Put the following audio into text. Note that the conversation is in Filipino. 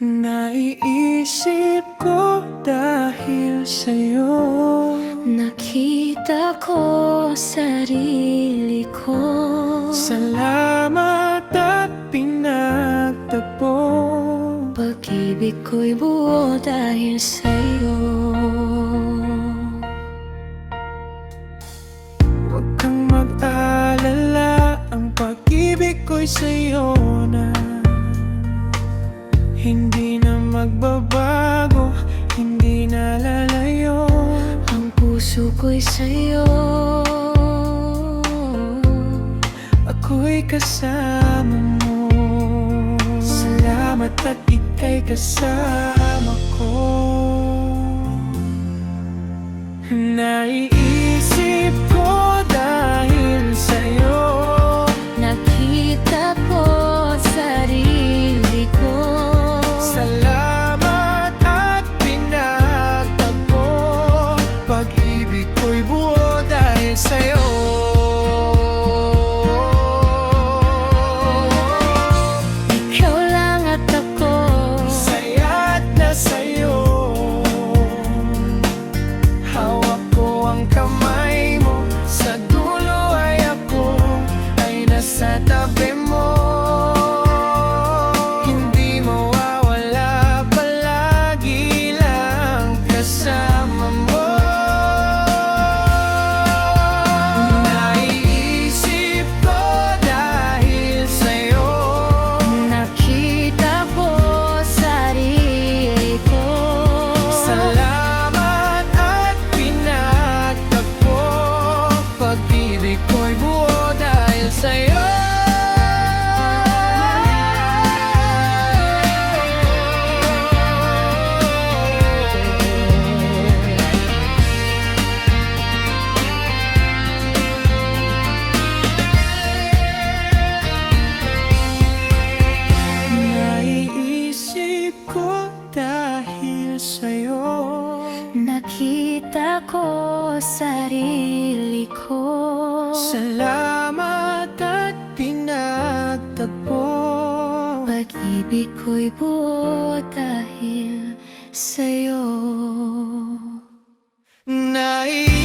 Naiisip ko dahil sa'yo. Nakita ko sarili ko. Salamat at pinagtagpo. Pag-ibig ko'y buo dahil sa'yo. Huwag kang mag-alala, ang pag-ibig ko'y sa'yo na. Hindi na magbabago, hindi na lalayo. Ang puso ko'y sa'yo. Ako'y kasama mo. Salamat at ika'y kasama ko. Naiisip ko dahil sa'yo. Nakita ko sarili ko. Salamat at pinagtagpo. Pag-ibig ko'y buo dahil sa'yo. Ikaw lang at ako. Saya't na sa'yo. Hawak ko ang kamay mo. Sa dulo ay ako ay nasa tabi mo. Hindi mawawala, palagi lang kasama mo. Naiisip ko dahil sa'yo. Nakita ko sarili ko. Salamat at pinagtagpo. Pag-ibig ko'y buo dahil sa'yo. Naiisip ko dahil sa'yo. Nakita ko sarili ko. Salamat at pinagtagpo. Pag-ibig ko'y buo dahil sa'yo. Naiisip